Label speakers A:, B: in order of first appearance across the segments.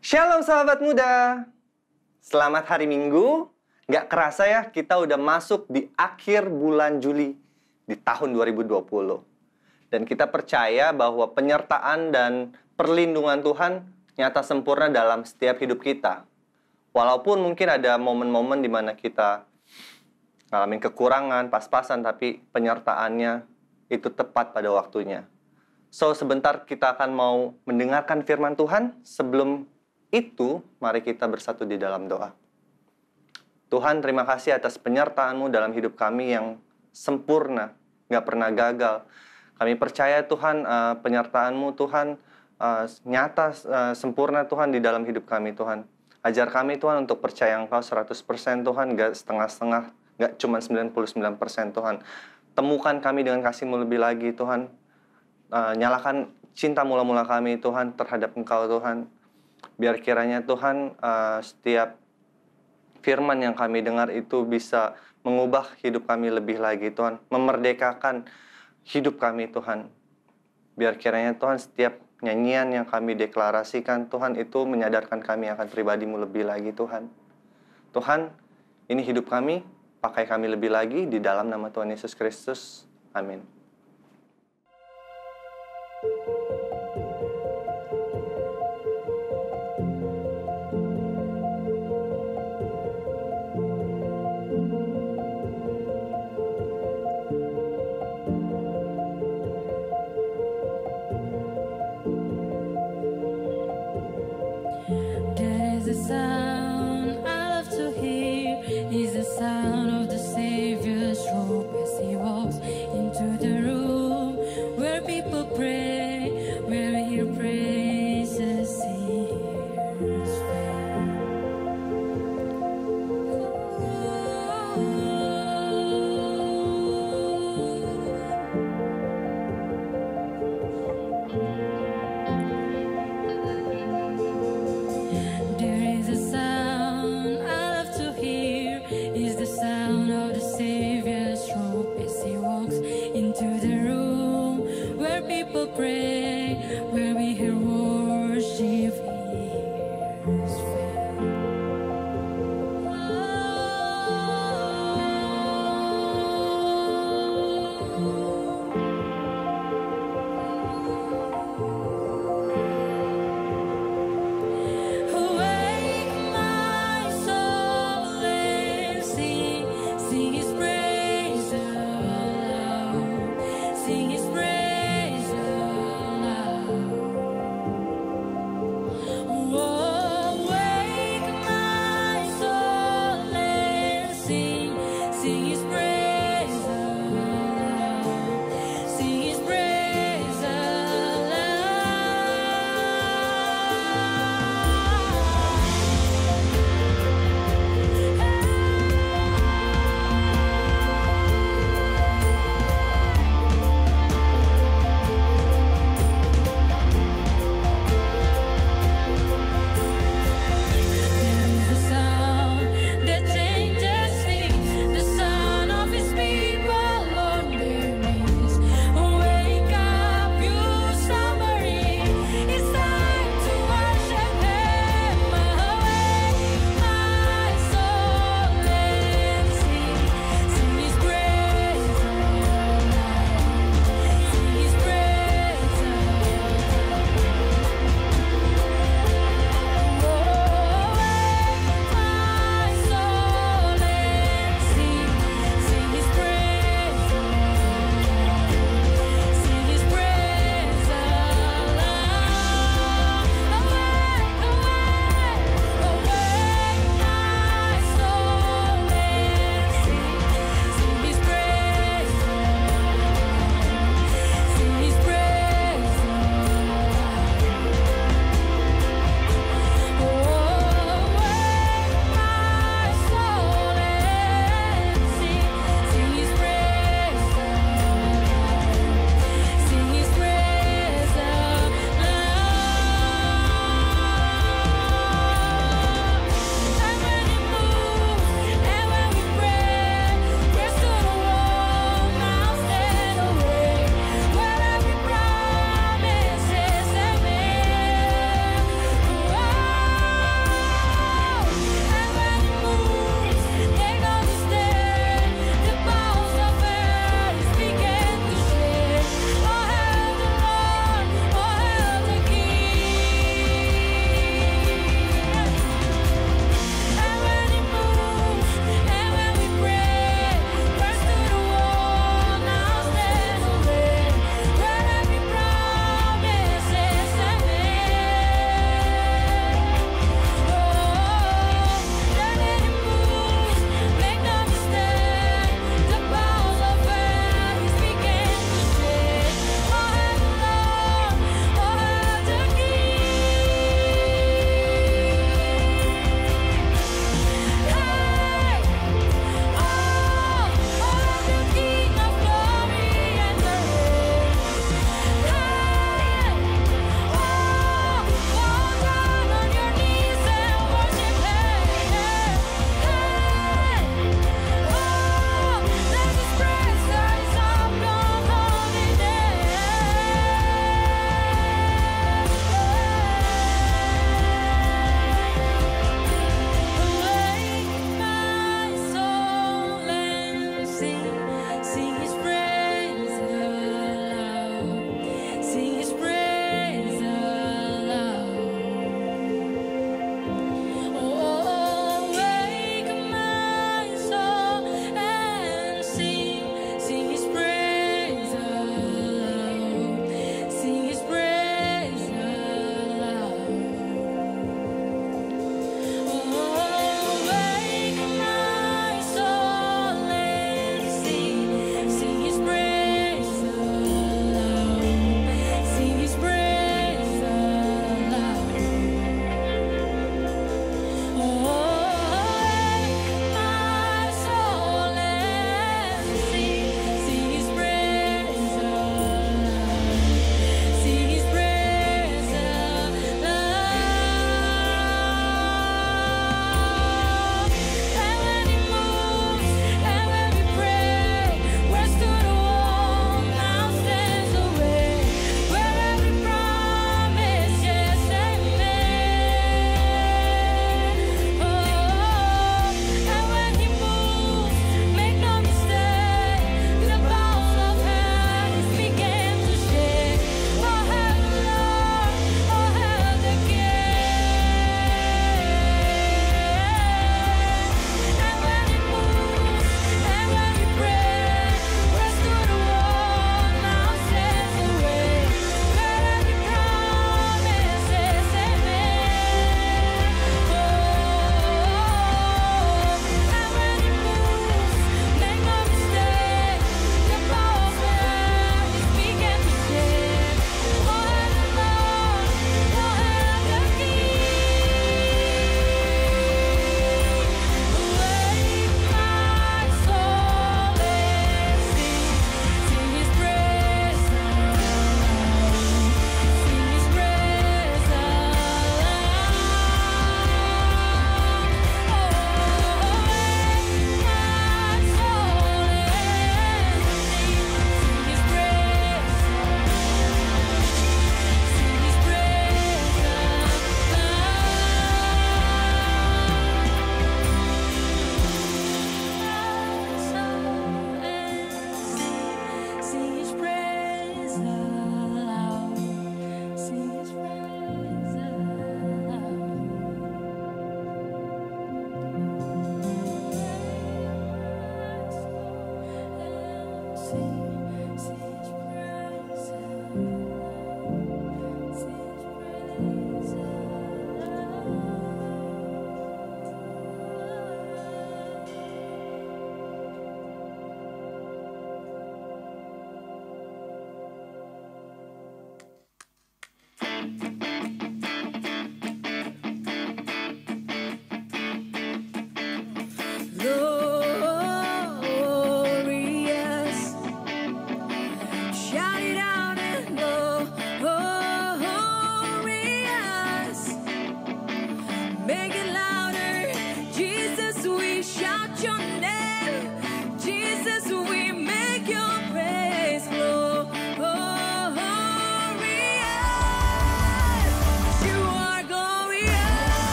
A: Shalom sahabat muda. Selamat hari Minggu. Nggak kerasa ya, kita udah masuk di akhir bulan Juli di tahun 2020. Dan kita percaya bahwa penyertaan dan perlindungan Tuhan nyata sempurna dalam setiap hidup kita. Walaupun mungkin ada momen-momen di mana kita ngalamin kekurangan, pas-pasan, tapi penyertaannya itu tepat pada waktunya. So, sebentar kita akan mau mendengarkan firman Tuhan. Sebelum itu, mari kita bersatu di dalam doa. Tuhan, terima kasih atas penyertaan-Mu dalam hidup kami yang sempurna, nggak pernah gagal. Kami percaya Tuhan, penyertaan-Mu Tuhan nyata, sempurna Tuhan di dalam hidup kami Tuhan. Ajar kami Tuhan untuk percaya Engkau 100% Tuhan, nggak setengah-setengah, nggak cuma 99% Tuhan. Temukan kami dengan kasih-Mu lebih lagi Tuhan. Nyalakan cinta mula-mula kami Tuhan terhadap Engkau Tuhan. Biar kiranya Tuhan setiap firman yang kami dengar itu bisa mengubah hidup kami lebih lagi Tuhan. Memerdekakan hidup kami Tuhan. Biar kiranya Tuhan setiap nyanyian yang kami deklarasikan Tuhan itu menyadarkan kami akan pribadi-Mu lebih lagi Tuhan. Tuhan, ini hidup kami, pakai kami lebih lagi di dalam nama Tuhan Yesus Kristus. Amin.
B: Whoa,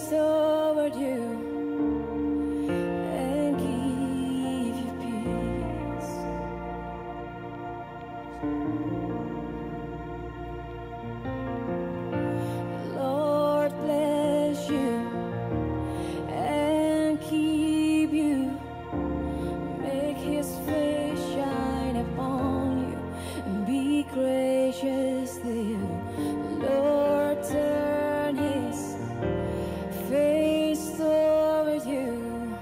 B: toward you and give you peace. Lord bless you and keep you. Make his face shine upon you and be gracious to you. Lord turn his face toward you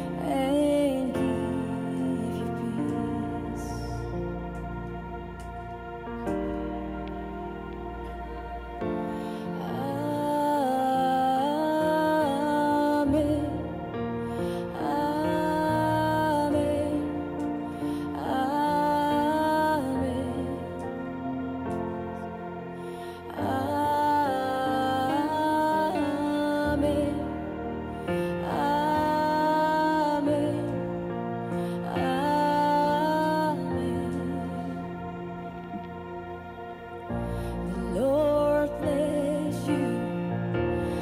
B: and give you peace. Amen. Amen. Amen. Amen. The Lord bless you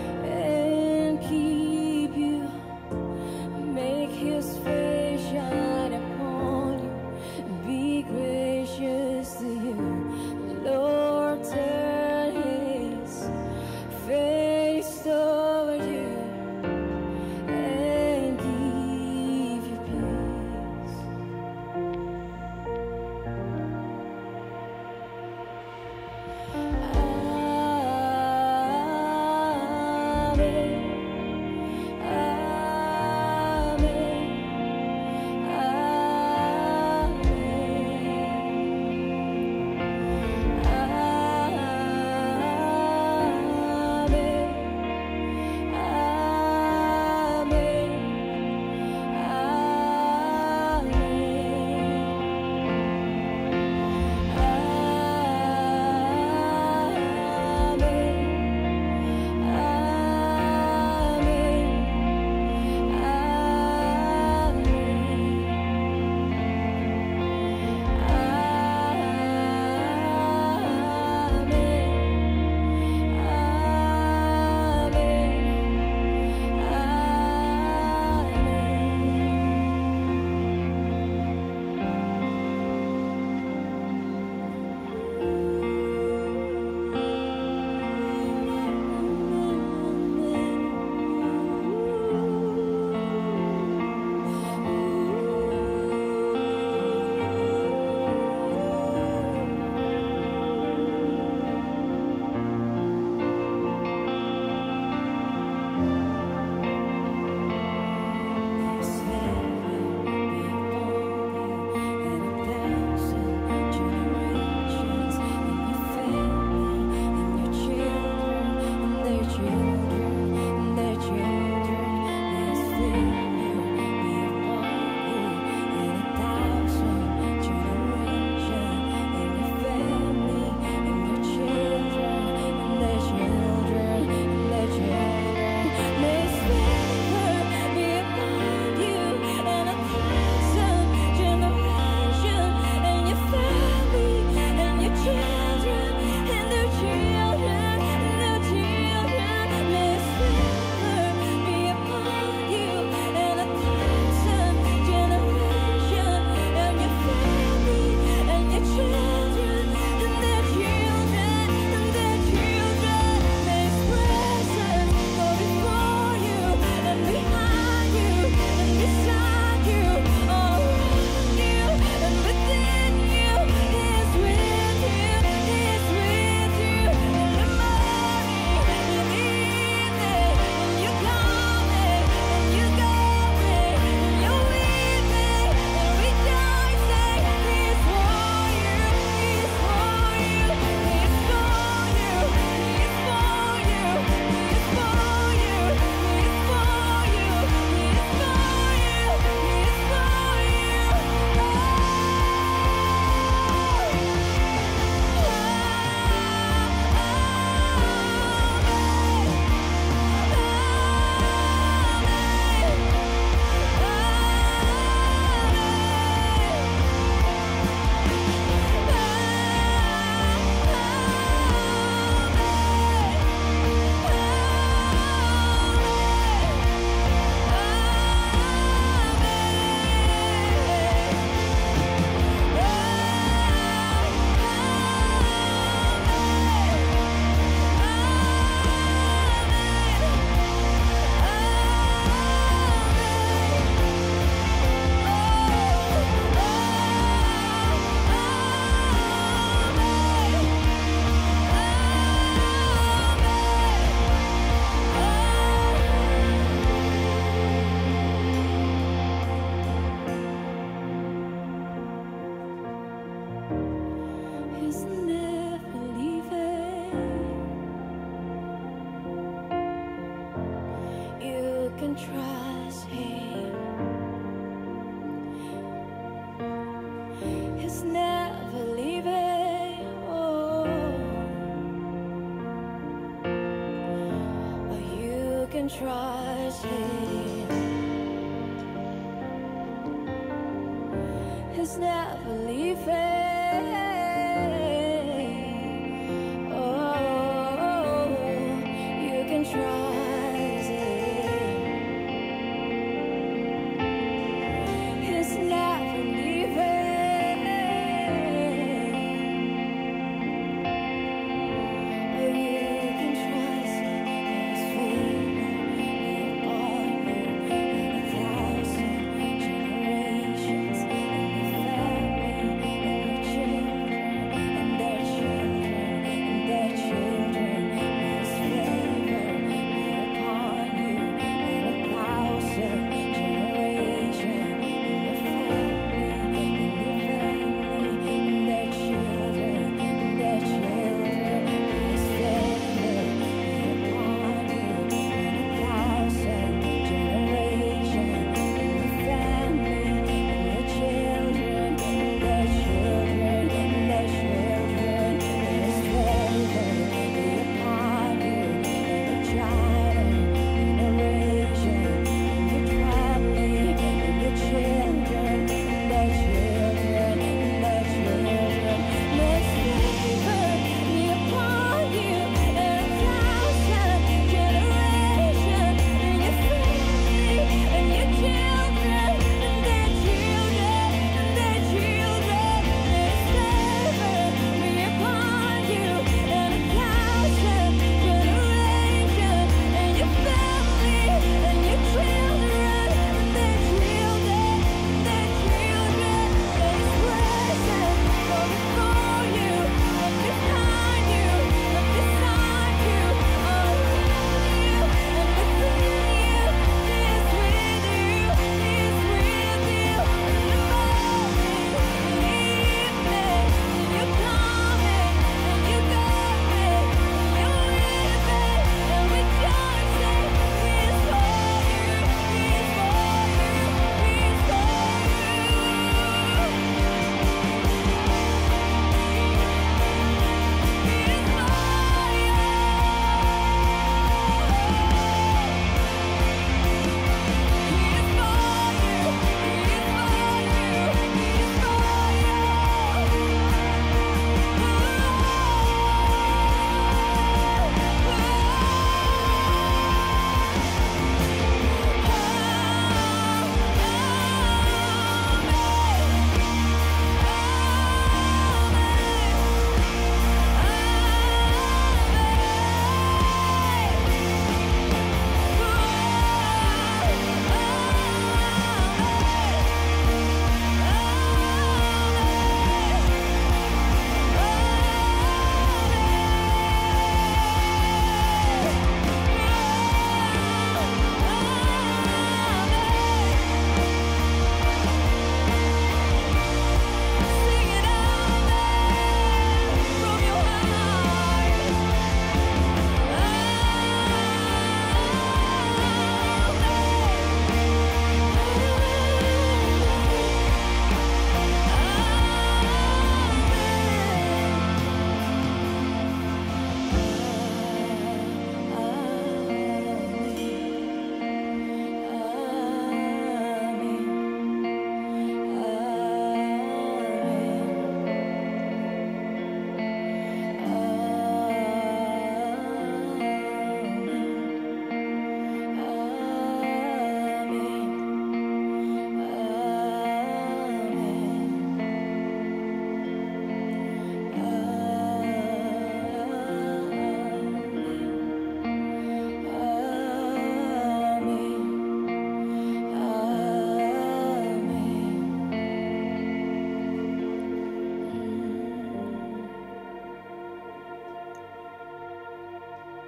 B: and keep you. Make his face shine upon you and be gracious to you. The Lord turn his face toward you and give you peace. Amen. Amen. can trust him. He's never leaving. Oh, you can trust him. He's never leaving. Oh, you can trust him. He's never leaving. Oh, you can trust him. His favor be upon you in 1,000 generations, in your family, in your children, and their children, and their children. His favor be upon you in 1,000 generations, in your family, in their children, and their children. His favor be upon you in 1,000 generations, in your family, in your children, and their children, and their children. His favor be upon you in your child generation, in your family, in your children, and their children, and their children. His favor be upon you in 1,000 generations, in your family, in your children, and their children, and their children. His favor be upon you in 1,000 generations, in your family, in your children, and their children, and their children. His presence go before you, and behind you, and beside you, around you, and within you. He is with you, he is with you. In the morning, in the evening, in your coming, and your going, in your living and rejoicing. He is for you, he is for you, he is for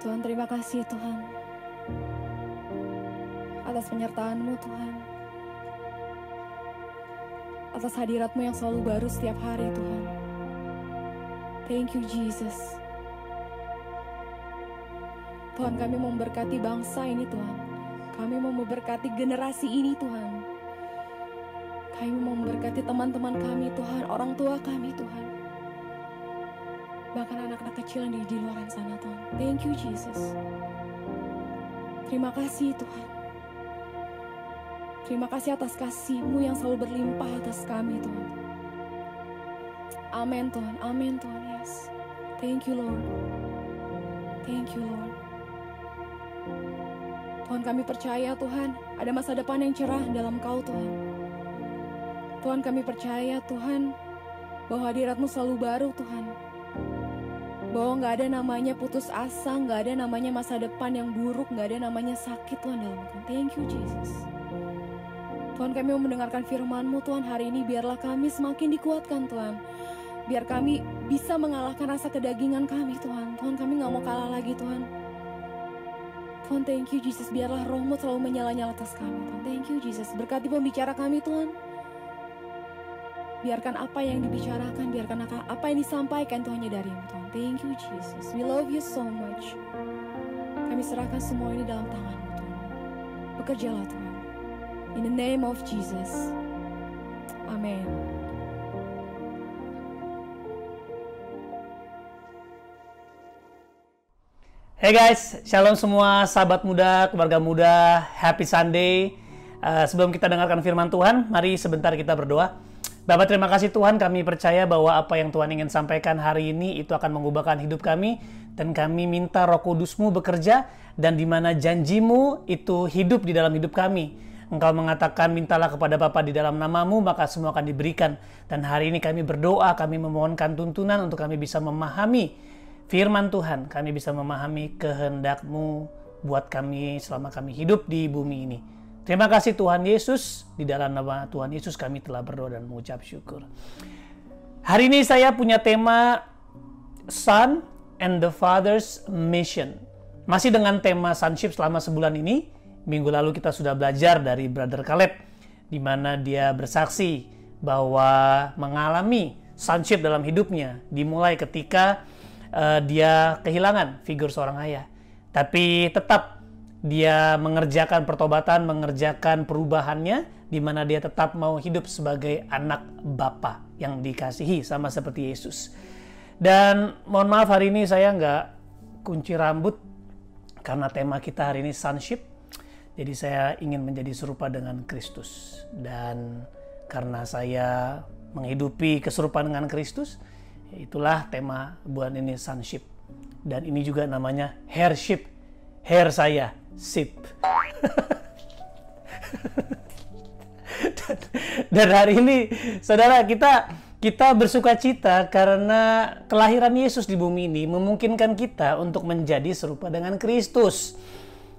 B: Tuhan, terima kasih Tuhan atas penyertaan-Mu Tuhan, atas hadirat-Mu yang selalu baru setiap hari Tuhan. Thank you Jesus. Tuhan, kami memberkati bangsa ini Tuhan.
C: Kami mau memberkati generasi ini Tuhan. Kami mau memberkati teman-teman kami Tuhan, orang tua kami Tuhan. Bahkan anak-anak kecil yang di luar sana Tuhan. Thank you Jesus. Terima kasih Tuhan. Terima kasih atas kasih-Mu yang selalu berlimpah atas kami Tuhan. Amin Tuhan, amin Tuhan, yes. Thank you Lord. Thank you Lord. Tuhan, kami percaya Tuhan, ada masa depan yang cerah dalam Kau Tuhan. Tuhan, kami percaya Tuhan, bahwa hadirat-Mu selalu baru Tuhan. Bahwa gak ada namanya putus asa, gak ada namanya masa depan yang buruk, gak ada namanya sakit Tuhan dalam Kau. Thank you Jesus. Tuhan, kami mau mendengarkan firman-Mu Tuhan hari ini, biarlah kami semakin dikuatkan Tuhan. Biar kami bisa mengalahkan rasa kedagingan kami Tuhan. Tuhan, kami gak mau kalah lagi Tuhan. Tuhan, thank you Jesus, biarlah roh-Mu selalu menyala-nyala atas kami Tuhan. Thank you Jesus, berkati pembicara kami Tuhan. Biarkan apa yang dibicarakan, biarkan apa yang disampaikan Tuhan hanya dari-Mu Tuhan. Thank you Jesus, we love you so much. Kami serahkan semua ini dalam tangan-Mu Tuhan. Bekerjalah Tuhan. In the name of Jesus. Amen.
D: Hey guys, shalom semua sahabat muda, keluarga muda, happy Sunday. Sebelum kita dengarkan firman Tuhan, mari sebentar kita berdoa. Bapak, terima kasih Tuhan, kami percaya bahwa apa yang Tuhan ingin sampaikan hari ini itu akan mengubahkan hidup kami. Dan kami minta Roh Kudus-Mu bekerja, dan di mana janji-Mu itu hidup di dalam hidup kami. Engkau mengatakan, mintalah kepada Bapa di dalam nama-Mu, maka semua akan diberikan. Dan hari ini kami berdoa, kami memohonkan tuntunan untuk kami bisa memahami firman Tuhan, kami bisa memahami kehendak-Mu buat kami selama kami hidup di bumi ini. Terima kasih Tuhan Yesus, di dalam nama Tuhan Yesus kami telah berdoa dan mengucap syukur. Hari ini saya punya tema Son and the Father's Mission. Masih dengan tema sonship selama sebulan ini. Minggu lalu kita sudah belajar dari Brother Caleb, di mana dia bersaksi bahwa mengalami sonship dalam hidupnya dimulai ketika dia kehilangan figur seorang ayah. Tapi tetap dia mengerjakan pertobatan, mengerjakan perubahannya, di mana dia tetap mau hidup sebagai anak Bapa yang dikasihi, sama seperti Yesus. Dan mohon maaf hari ini saya nggak kunci rambut, karena tema kita hari ini sonship. Jadi saya ingin menjadi serupa dengan Kristus. Dan karena saya menghidupi keserupaan dengan Kristus, itulah tema bulan ini sonship. Dan ini juga namanya hairship. Hair saya, sip. dan hari ini, saudara, kita bersuka cita karena kelahiran Yesus di bumi ini memungkinkan kita untuk menjadi serupa dengan Kristus.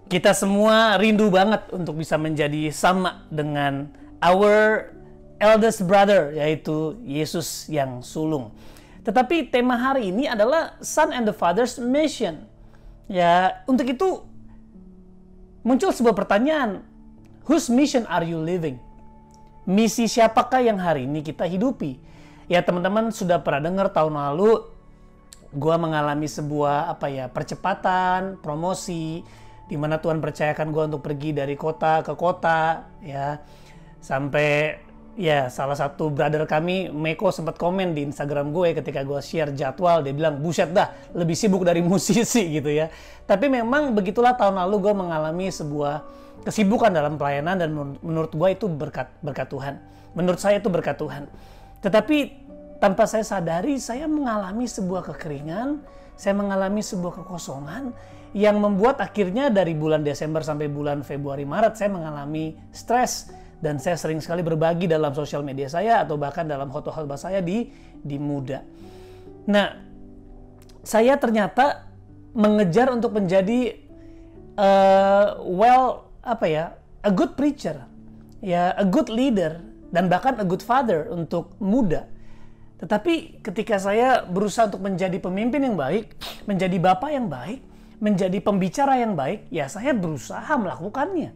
D: Kita semua rindu banget untuk bisa menjadi sama dengan our eldest brother, yaitu Yesus yang sulung. Tetapi tema hari ini adalah Son and the Father's Mission. Ya, untuk itu muncul sebuah pertanyaan. Whose mission are you living? Misi siapakah yang hari ini kita hidupi? Ya, teman-teman sudah pernah dengar tahun lalu gue mengalami sebuah percepatan, promosi, di mana Tuhan percayakan gue untuk pergi dari kota ke kota, ya. Sampai ya, salah satu brother kami, Meko, sempat komen di Instagram gue ketika gue share jadwal. Dia bilang, buset dah, lebih sibuk dari musisi gitu ya. Tapi memang begitulah, tahun lalu gue mengalami sebuah kesibukan dalam pelayanan. Dan menurut gue itu berkat Tuhan. Menurut saya itu berkat Tuhan. Tetapi tanpa saya sadari, saya mengalami sebuah kekeringan. Saya mengalami sebuah kekosongan yang membuat akhirnya dari bulan Desember sampai bulan Februari, Maret, saya mengalami stres. Dan saya sering sekali berbagi dalam sosial media saya atau bahkan dalam khotbah saya di muda. Nah, saya ternyata mengejar untuk menjadi a good preacher, ya, a good leader, dan bahkan a good father untuk muda. Tetapi ketika saya berusaha untuk menjadi pemimpin yang baik, menjadi bapak yang baik, menjadi pembicara yang baik, ya saya berusaha melakukannya.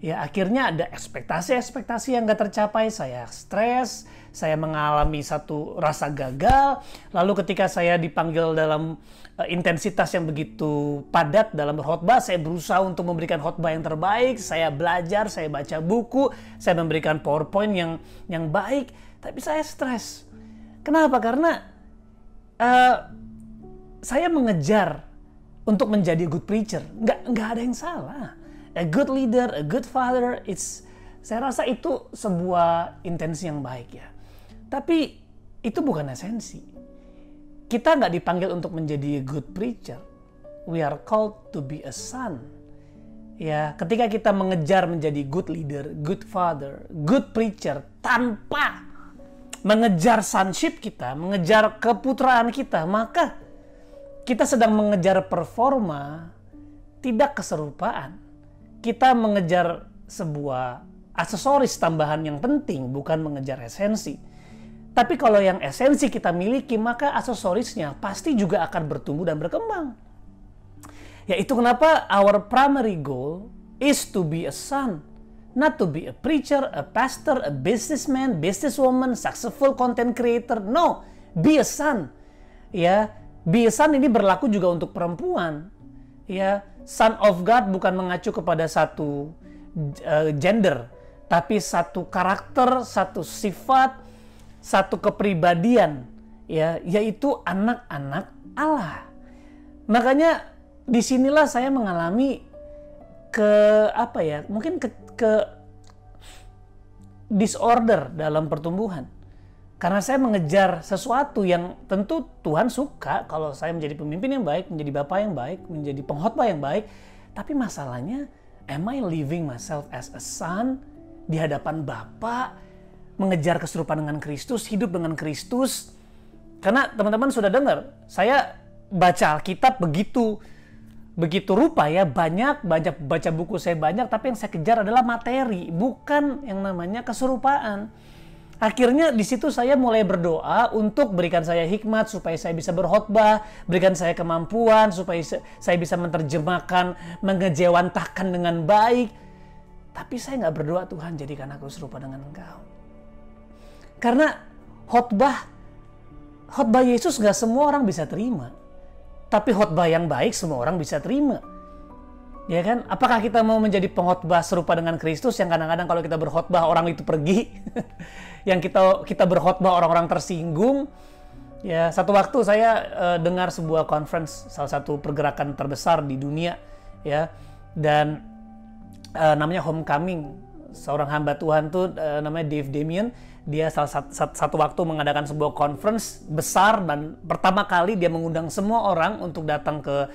D: Ya akhirnya ada ekspektasi-ekspektasi yang gak tercapai, saya stres, saya mengalami satu rasa gagal. Lalu ketika saya dipanggil dalam intensitas yang begitu padat dalam berkhotbah, saya berusaha untuk memberikan khotbah yang terbaik, saya belajar, saya baca buku, saya memberikan PowerPoint yang baik, tapi saya stres. Kenapa? Karena saya mengejar untuk menjadi good preacher. Nggak ada yang salah. A good leader, a good father, saya rasa itu sebuah intensi yang baik ya. Tapi itu bukan esensi. Kita nggak dipanggil untuk menjadi a good preacher. We are called to be a son. Ya, ketika kita mengejar menjadi good leader, good father, good preacher tanpa mengejar sonship kita, mengejar keputraan kita, maka kita sedang mengejar performa, tidak keserupaan. Kita mengejar sebuah aksesoris tambahan yang penting, bukan mengejar esensi. Tapi kalau yang esensi kita miliki, maka aksesorisnya pasti juga akan bertumbuh dan berkembang. Yaitu kenapa our primary goal is to be a son. Not to be a preacher, a pastor, a businessman, businesswoman, successful content creator. No, be a son. Ya, be a son ini berlaku juga untuk perempuan. Ya, Son of God bukan mengacu kepada satu gender, tapi satu karakter, satu sifat, satu kepribadian, ya, yaitu anak-anak Allah. Makanya disinilah saya mengalami mungkin ke disorder dalam pertumbuhan. Karena saya mengejar sesuatu yang tentu Tuhan suka kalau saya menjadi pemimpin yang baik, menjadi bapak yang baik, menjadi pengkhotbah yang baik. Tapi masalahnya, am I living myself as a son di hadapan Bapa, mengejar keserupaan dengan Kristus, hidup dengan Kristus? Karena teman-teman sudah dengar, saya baca Alkitab begitu rupa ya, banyak baca buku saya banyak, tapi yang saya kejar adalah materi, bukan yang namanya keserupaan. Akhirnya di situ saya mulai berdoa untuk berikan saya hikmat supaya saya bisa berkhotbah, berikan saya kemampuan supaya saya bisa menerjemahkan, mengejawantahkan dengan baik. Tapi saya nggak berdoa, Tuhan jadikan aku serupa dengan Engkau. Karena khotbah Yesus nggak semua orang bisa terima. Tapi khotbah yang baik semua orang bisa terima. Ya kan? Apakah kita mau menjadi pengkhotbah serupa dengan Kristus yang kadang-kadang kalau kita berkhotbah orang itu pergi, yang kita berkhotbah orang-orang tersinggung? Ya, satu waktu saya dengar sebuah conference, salah satu pergerakan terbesar di dunia, ya, dan namanya Homecoming. Seorang hamba Tuhan tuh namanya Dave Damien. Dia satu waktu mengadakan sebuah conference besar dan pertama kali dia mengundang semua orang untuk datang ke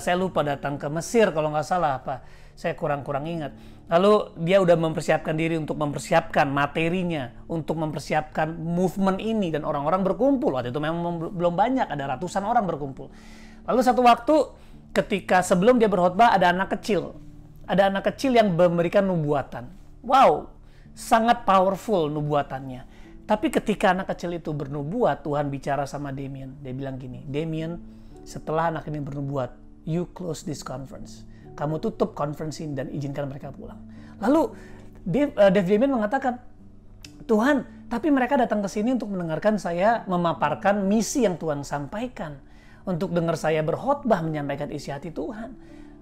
D: saya lupa datang ke Mesir kalau nggak salah apa, saya kurang ingat. Lalu dia udah mempersiapkan diri untuk mempersiapkan materinya, untuk mempersiapkan movement ini, dan orang-orang berkumpul. Waktu itu memang belum banyak, ada ratusan orang berkumpul. Lalu satu waktu ketika sebelum dia berkhotbah ada anak kecil yang memberikan nubuatan. Wow, sangat powerful nubuatannya. Tapi ketika anak kecil itu bernubuat, Tuhan bicara sama Damien. Dia bilang gini, Damien, setelah anak ini bernubuat, you close this conference. Kamu tutup conference ini dan izinkan mereka pulang. Lalu Dave Damien mengatakan, Tuhan, tapi mereka datang ke sini untuk mendengarkan saya memaparkan misi yang Tuhan sampaikan. Untuk dengar saya berkhotbah menyampaikan isi hati Tuhan.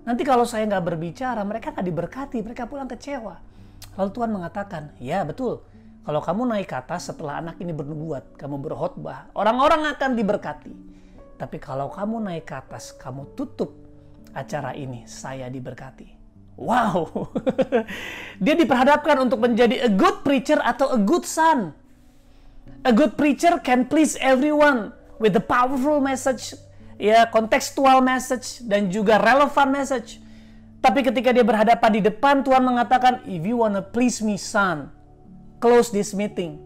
D: Nanti kalau saya nggak berbicara, mereka nggak diberkati, mereka pulang kecewa. Lalu Tuhan mengatakan, ya betul. Kalau kamu naik ke atas setelah anak ini bernubuat, kamu berkhotbah, orang-orang akan diberkati. Tapi kalau kamu naik ke atas, kamu tutup acara ini, saya diberkati. Wow, dia diperhadapkan untuk menjadi a good preacher atau a good son. A good preacher can please everyone with the powerful message, ya, contextual message dan juga relevant message. Tapi ketika dia berhadapan di depan, Tuhan mengatakan, if you wanna please me, son, close this meeting.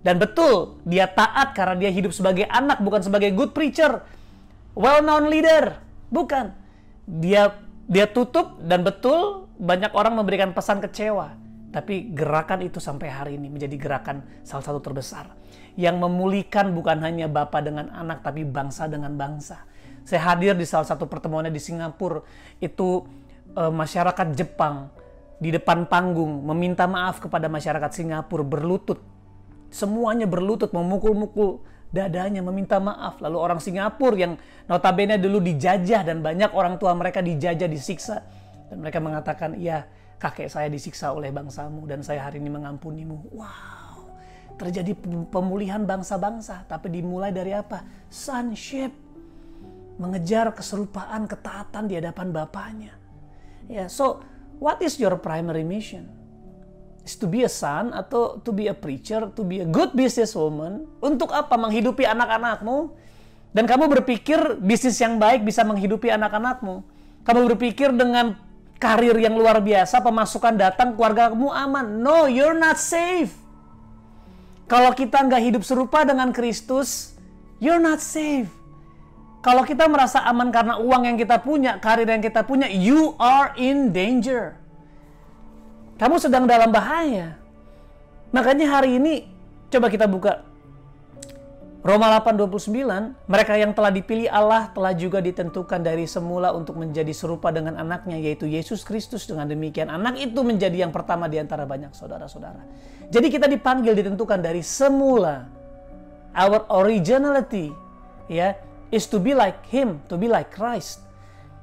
D: Dan betul, dia taat karena dia hidup sebagai anak, bukan sebagai good preacher, well-known leader. Bukan. Dia tutup, dan betul banyak orang memberikan pesan kecewa. Tapi gerakan itu sampai hari ini menjadi gerakan salah satu terbesar. Yang memulihkan bukan hanya bapa dengan anak, tapi bangsa dengan bangsa. Saya hadir di salah satu pertemuannya di Singapura. Itu masyarakat Jepang di depan panggung meminta maaf kepada masyarakat Singapura, berlutut. Semuanya berlutut, memukul-mukul dadanya, meminta maaf. Lalu orang Singapura yang notabene dulu dijajah dan banyak orang tua mereka dijajah, disiksa. Dan mereka mengatakan, iya, kakek saya disiksa oleh bangsamu dan saya hari ini mengampunimu. Wow, terjadi pemulihan bangsa-bangsa. Tapi dimulai dari apa? Sonship. Mengejar keserupaan, ketaatan di hadapan Bapaknya. Ya, so what is your primary mission? Is to be a son atau to be a preacher, to be a good businesswoman? Untuk apa? Menghidupi anak-anakmu? Dan kamu berpikir bisnis yang baik bisa menghidupi anak-anakmu? Kamu berpikir dengan karir yang luar biasa, pemasukan datang, keluarga kamu aman? No, you're not safe. Kalau kita nggak hidup serupa dengan Kristus, you're not safe. Kalau kita merasa aman karena uang yang kita punya, karir yang kita punya, you are in danger. Kamu sedang dalam bahaya. Makanya hari ini, coba kita buka Roma 8:29, mereka yang telah dipilih Allah telah juga ditentukan dari semula untuk menjadi serupa dengan anaknya, yaitu Yesus Kristus. Dengan demikian, anak itu menjadi yang pertama di antara banyak saudara-saudara. Jadi kita dipanggil, ditentukan dari semula. Our originality, ya, is to be like Him, to be like Christ.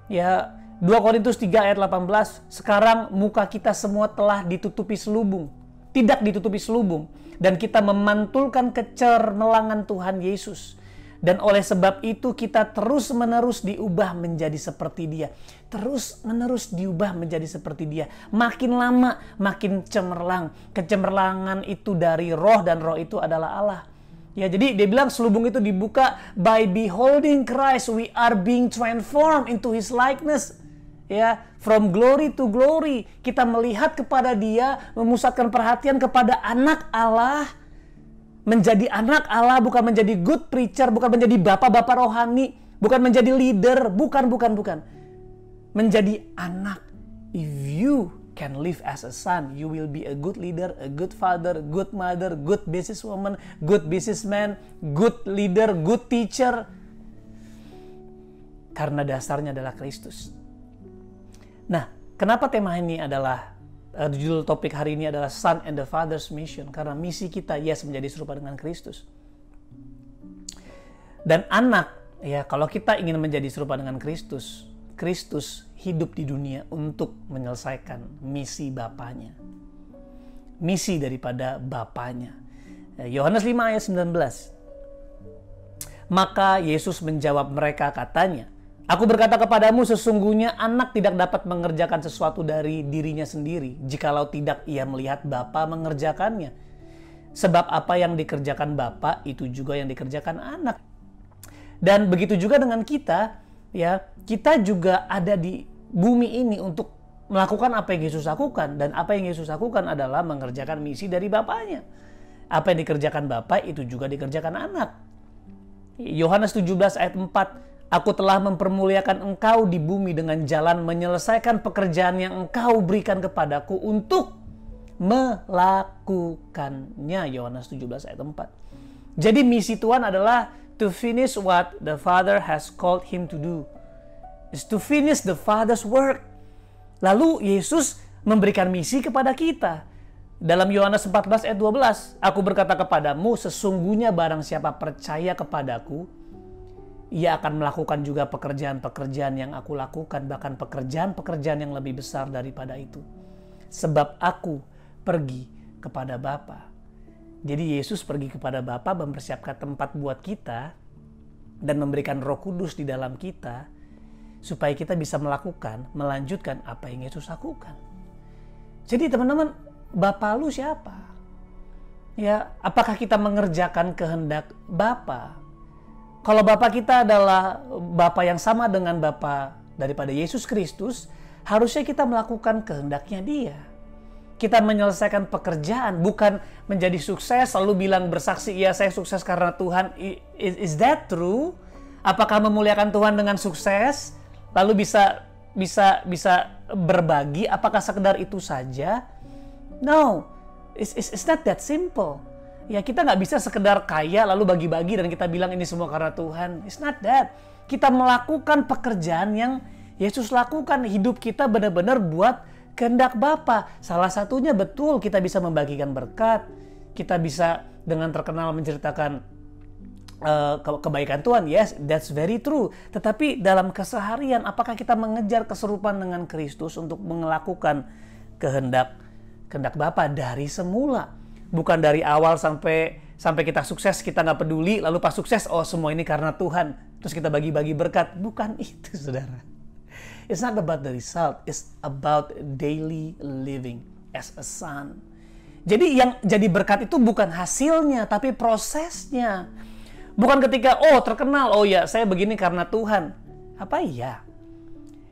D: Ya, 2 Korintus 3 ayat 18, sekarang muka kita semua telah ditutupi selubung. Tidak ditutupi selubung. Dan kita memantulkan kecermelangan Tuhan Yesus. Dan oleh sebab itu kita terus-menerus diubah menjadi seperti Dia. Terus-menerus diubah menjadi seperti Dia. Makin lama makin cemerlang. Kecemerlangan itu dari roh dan roh itu adalah Allah. Ya, jadi dia bilang selubung itu dibuka, by beholding Christ we are being transformed into His likeness. Ya, from glory to glory, kita melihat kepada Dia, memusatkan perhatian kepada anak Allah, menjadi anak Allah, bukan menjadi good preacher, bukan menjadi bapak-bapak rohani, bukan menjadi leader, bukan. Menjadi anak. If you can live as a son, you will be a good leader, a good father, good mother, good businesswoman, good businessman, good leader, good teacher. Karena dasarnya adalah Kristus. Nah, kenapa tema ini adalah, judul topik hari ini adalah Son and the Father's Mission? Karena misi kita, yes, menjadi serupa dengan Kristus. Dan anak, ya, kalau kita ingin menjadi serupa dengan Kristus, Kristus hidup di dunia untuk menyelesaikan misi Bapaknya. Misi daripada Bapaknya. Yohanes 5 ayat 19. Maka Yesus menjawab mereka, katanya, aku berkata kepadamu, sesungguhnya anak tidak dapat mengerjakan sesuatu dari dirinya sendiri, jikalau tidak ia melihat Bapa mengerjakannya. Sebab apa yang dikerjakan Bapa, itu juga yang dikerjakan anak. Dan begitu juga dengan kita, ya, kita juga ada di bumi ini untuk melakukan apa yang Yesus lakukan. Dan apa yang Yesus lakukan adalah mengerjakan misi dari Bapaknya. Apa yang dikerjakan Bapa, itu juga dikerjakan anak. Yohanes 17 ayat 4, aku telah mempermuliakan engkau di bumi dengan jalan menyelesaikan pekerjaan yang engkau berikan kepadaku untuk melakukannya. Yohanes 17 ayat 4. Jadi misi Tuhan adalah to finish what the Father has called him to do. Is to finish the Father's work. Lalu Yesus memberikan misi kepada kita. Dalam Yohanes 14 ayat 12, aku berkata kepadamu, sesungguhnya barang siapa percaya kepadaku, ia akan melakukan juga pekerjaan-pekerjaan yang aku lakukan, bahkan pekerjaan-pekerjaan yang lebih besar daripada itu. Sebab aku pergi kepada Bapa. Jadi Yesus pergi kepada Bapa, mempersiapkan tempat buat kita, dan memberikan Roh Kudus di dalam kita, supaya kita bisa melakukan, melanjutkan apa yang Yesus lakukan. Jadi teman-teman, Bapa lu siapa? Ya, apakah kita mengerjakan kehendak Bapa? Kalau Bapa kita adalah Bapa yang sama dengan Bapa daripada Yesus Kristus, harusnya kita melakukan kehendaknya Dia. Kita menyelesaikan pekerjaan, bukan menjadi sukses, lalu bilang bersaksi, iya saya sukses karena Tuhan. Is that true? Apakah memuliakan Tuhan dengan sukses? Lalu bisa berbagi? Apakah sekedar itu saja? No, it's not that simple. Ya, kita nggak bisa sekedar kaya lalu bagi-bagi dan kita bilang ini semua karena Tuhan. It's not that. Kita melakukan pekerjaan yang Yesus lakukan. Hidup kita benar-benar buat kehendak Bapa. Salah satunya betul kita bisa membagikan berkat, kita bisa dengan terkenal menceritakan kebaikan Tuhan. Yes, that's very true. Tetapi dalam keseharian, apakah kita mengejar keserupaan dengan Kristus untuk melakukan kehendak Bapa dari semula? Bukan dari awal sampai kita sukses, kita nggak peduli, lalu pas sukses, oh semua ini karena Tuhan, terus kita bagi-bagi berkat. Bukan itu, saudara. It's not about the result, it's about daily living as a son. Jadi yang jadi berkat itu bukan hasilnya, tapi prosesnya. Bukan ketika, oh terkenal, oh ya saya begini karena Tuhan. Apa iya?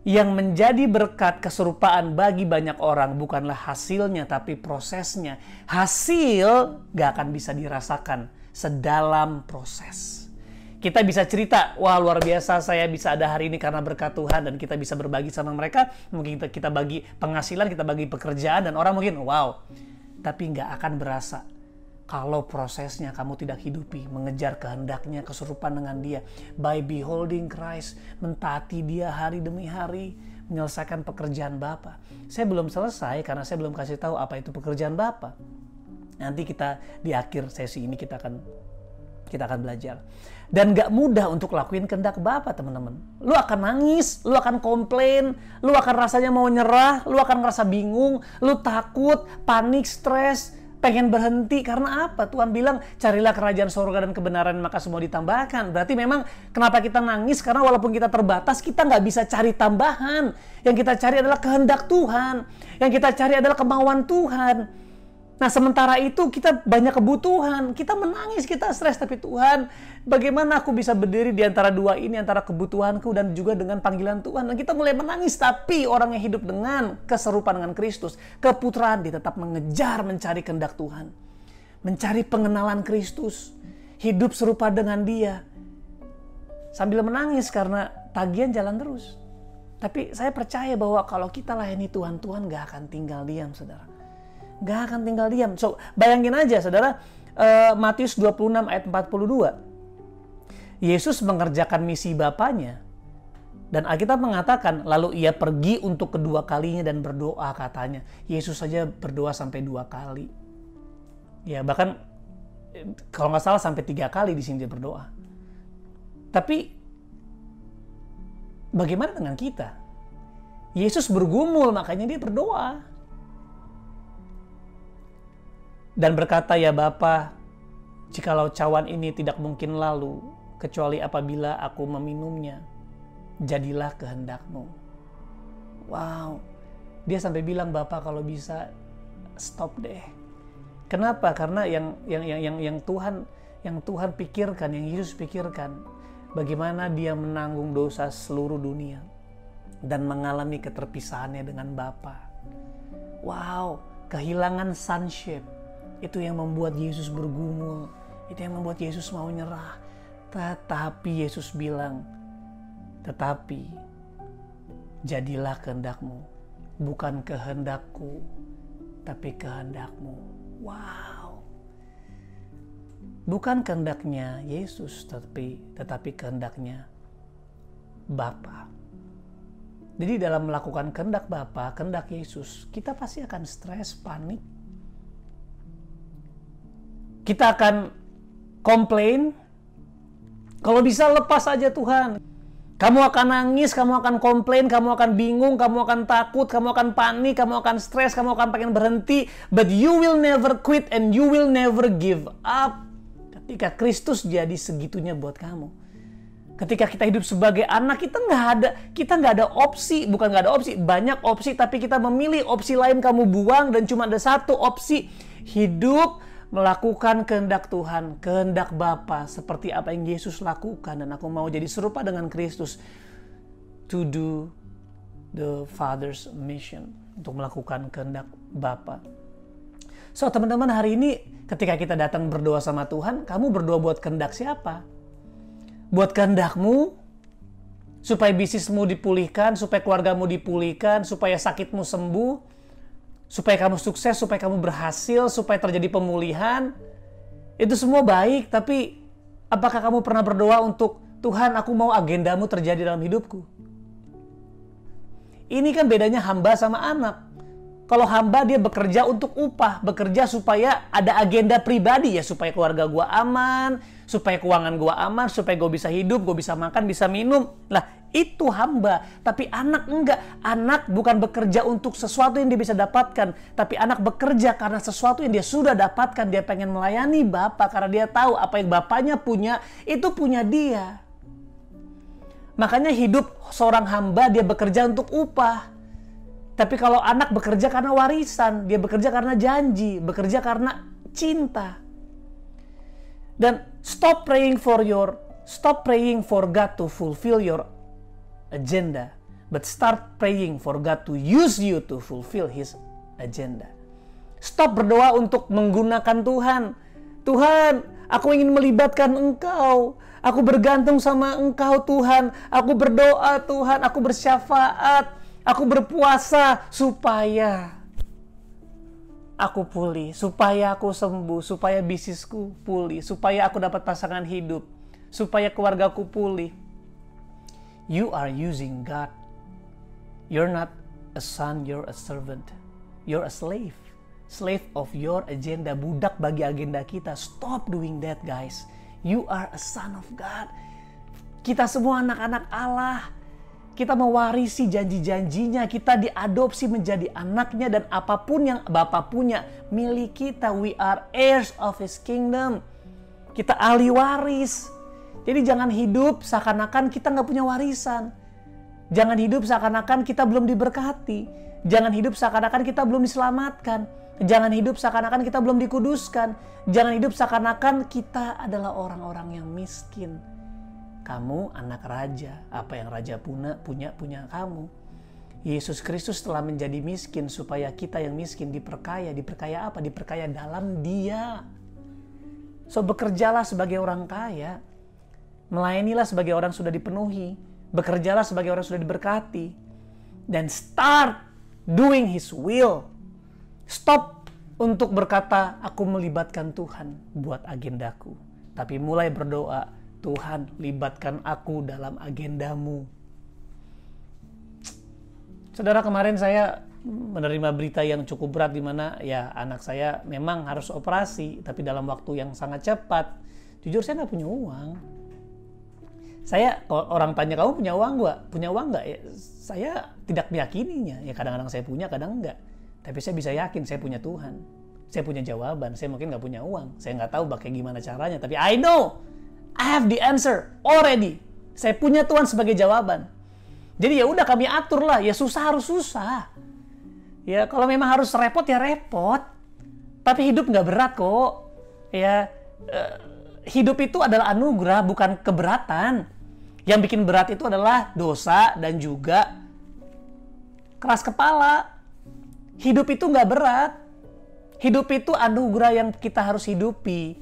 D: Yang menjadi berkat keserupaan bagi banyak orang bukanlah hasilnya, tapi prosesnya. Hasil gak akan bisa dirasakan sedalam proses. Kita bisa cerita, wah luar biasa saya bisa ada hari ini karena berkat Tuhan, dan kita bisa berbagi sama mereka. Mungkin kita bagi penghasilan, kita bagi pekerjaan, dan orang mungkin wow. Tapi gak akan berasa kalau prosesnya kamu tidak hidupi, mengejar kehendaknya, keserupaan dengan dia. By beholding Christ, mentaati dia hari demi hari, menyelesaikan pekerjaan Bapa. Saya belum selesai karena saya belum kasih tahu apa itu pekerjaan Bapa. Nanti kita di akhir sesi ini kita akan belajar. Dan gak mudah untuk lakuin kehendak Bapa, teman-teman. Lu akan nangis, lu akan komplain, lu akan rasanya mau nyerah, lu akan ngerasa bingung, lu takut, panik, stres, pengen berhenti. Karena apa? Tuhan bilang carilah kerajaan surga dan kebenaran, maka semua ditambahkan. Berarti memang kenapa kita nangis? Karena walaupun kita terbatas, kita nggak bisa cari tambahan. Yang kita cari adalah kehendak Tuhan. Yang kita cari adalah kemauan Tuhan. Nah sementara itu kita banyak kebutuhan. Kita menangis, kita stres. Tapi Tuhan, bagaimana aku bisa berdiri di antara dua ini, antara kebutuhanku dan juga dengan panggilan Tuhan. Dan kita mulai menangis. Tapi orang yang hidup dengan keserupaan dengan Kristus, keputraan, dia tetap mengejar mencari kehendak Tuhan. Mencari pengenalan Kristus. Hidup serupa dengan dia. Sambil menangis karena tagihan jalan terus. Tapi saya percaya bahwa kalau kita layani Tuhan, Tuhan gak akan tinggal diam, saudara. Gak akan tinggal diam. So, bayangin aja, saudara, Matius 26 ayat 42. Yesus mengerjakan misi Bapanya. Dan Alkitab mengatakan, lalu ia pergi untuk kedua kalinya dan berdoa, katanya. Yesus saja berdoa sampai 2 kali. Ya, bahkan kalau nggak salah sampai 3 kali di sini dia berdoa. Tapi bagaimana dengan kita? Yesus bergumul, makanya dia berdoa. Dan berkata, ya Bapa, jikalau cawan ini tidak mungkin lalu, kecuali apabila aku meminumnya, jadilah kehendak-Mu. Wow, dia sampai bilang, Bapa kalau bisa stop deh. Kenapa? Karena yang Tuhan pikirkan, yang Yesus pikirkan, bagaimana dia menanggung dosa seluruh dunia dan mengalami keterpisahannya dengan Bapa. Wow, kehilangan sonship. Itu yang membuat Yesus bergumul. Itu yang membuat Yesus mau nyerah. Tetapi Yesus bilang, tetapi jadilah kehendak-Mu. Bukan kehendakku, tapi kehendak-Mu. Wow. Bukan kehendaknya Yesus, tetapi kehendaknya Bapa. Jadi dalam melakukan kehendak Bapa, kehendak Yesus, kita pasti akan stres, panik. Kita akan komplain. Kalau bisa lepas aja Tuhan. Kamu akan nangis, kamu akan komplain, kamu akan bingung, kamu akan takut, kamu akan panik, kamu akan stres, kamu akan pengen berhenti. But you will never quit and you will never give up. Ketika Kristus jadi segitunya buat kamu. Ketika kita hidup sebagai anak, kita nggak ada opsi. Bukan nggak ada opsi, banyak opsi. Tapi kita memilih opsi lain, kamu buang. Dan cuma ada satu opsi. Hidup melakukan kehendak Tuhan, kehendak Bapa, seperti apa yang Yesus lakukan. Dan aku mau jadi serupa dengan Kristus, to do the Father's mission, untuk melakukan kehendak Bapa. So teman-teman, hari ini ketika kita datang berdoa sama Tuhan, kamu berdoa buat kehendak siapa? Buat kehendak-Mu, supaya bisnismu dipulihkan, supaya keluargamu dipulihkan, supaya sakitmu sembuh, supaya kamu sukses, supaya kamu berhasil, supaya terjadi pemulihan. Itu semua baik, tapi apakah kamu pernah berdoa untuk, Tuhan, aku mau agendamu terjadi dalam hidupku? Ini kan bedanya hamba sama anak. Kalau hamba dia bekerja untuk upah, bekerja supaya ada agenda pribadi ya, supaya keluarga gua aman, supaya keuangan gua aman, supaya gua bisa hidup, gua bisa makan, bisa minum. Lah, itu hamba. Tapi anak enggak. Anak bukan bekerja untuk sesuatu yang dia bisa dapatkan, tapi anak bekerja karena sesuatu yang dia sudah dapatkan. Dia pengen melayani Bapa karena dia tahu apa yang bapaknya punya, itu punya dia. Makanya hidup seorang hamba dia bekerja untuk upah. Tapi kalau anak bekerja karena warisan, dia bekerja karena janji, bekerja karena cinta. Dan stop praying for God to fulfill your agenda, but start praying for God to use you to fulfill His agenda. Stop berdoa untuk menggunakan Tuhan. Tuhan, aku ingin melibatkan Engkau. Aku bergantung sama Engkau Tuhan. Aku berdoa Tuhan, aku bersyafaat. Aku berpuasa supaya aku pulih, supaya aku sembuh, supaya bisnisku pulih, supaya aku dapat pasangan hidup, supaya keluargaku pulih. You are using God. You're not a son, you're a servant. You're a slave. Slave of your agenda, budak bagi agenda kita. Stop doing that, guys. You are a son of God. Kita semua anak-anak Allah. Kita mewarisi janji-janjinya, kita diadopsi menjadi anaknya, dan apapun yang Bapa punya milik kita. We are heirs of His kingdom. Kita ahli waris. Jadi jangan hidup seakan-akan kita nggak punya warisan. Jangan hidup seakan-akan kita belum diberkati. Jangan hidup seakan-akan kita belum diselamatkan. Jangan hidup seakan-akan kita belum dikuduskan. Jangan hidup seakan-akan kita adalah orang-orang yang miskin. Kamu anak raja, apa yang raja punya kamu. Yesus Kristus telah menjadi miskin supaya kita yang miskin diperkaya. Diperkaya apa? Diperkaya dalam Dia. So bekerjalah sebagai orang kaya. Melayanilah sebagai orang sudah dipenuhi. Bekerjalah sebagai orang sudah diberkati. Dan start doing His will. Stop untuk berkata, aku melibatkan Tuhan buat agendaku. Tapi mulai berdoa, Tuhan, libatkan aku dalam agendamu. Saudara, kemarin saya menerima berita yang cukup berat di mana ya anak saya memang harus operasi, tapi dalam waktu yang sangat cepat. Jujur saya nggak punya uang. Saya, kalau orang tanya kamu punya uang nggak? Punya uang nggak? Ya, saya tidak meyakininya. Ya kadang-kadang saya punya, kadang enggak. Tapi saya bisa yakin saya punya Tuhan. Saya punya jawaban. Saya mungkin nggak punya uang. Saya nggak tahu pakai gimana caranya. Tapi I know. I have the answer already. Saya punya Tuhan sebagai jawaban. Jadi ya udah kami atur lah. Ya susah harus susah. Ya kalau memang harus repot ya repot. Tapi hidup nggak berat kok. Ya hidup itu adalah anugerah bukan keberatan. Yang bikin berat itu adalah dosa dan juga keras kepala. Hidup itu nggak berat. Hidup itu anugerah yang kita harus hidupi.